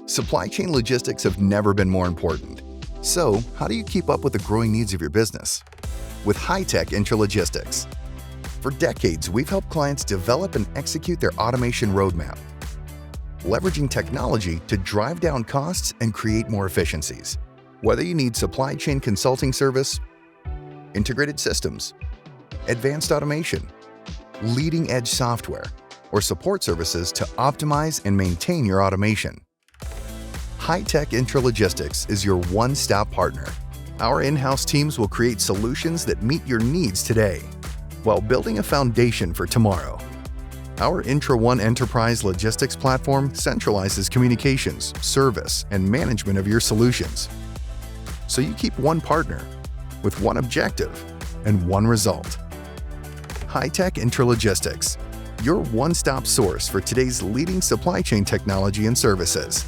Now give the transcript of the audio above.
Supply chain logistics have never been more important. So, how do you keep up with the growing needs of your business? With Hy-Tek Intralogistics. For decades, we've helped clients develop and execute their automation roadmap, leveraging technology to drive down costs and create more efficiencies. Whether you need supply chain consulting service, integrated systems, advanced automation, leading-edge software, or support services to optimize and maintain your automation, Hy-Tek Intralogistics is your one-stop partner. Our in-house teams will create solutions that meet your needs today, while building a foundation for tomorrow. Our IntraOne Enterprise Logistics platform centralizes communications, service, and management of your solutions. So you keep one partner with one objective and one result. Hy-Tek Intralogistics, your one-stop source for today's leading supply chain technology and services.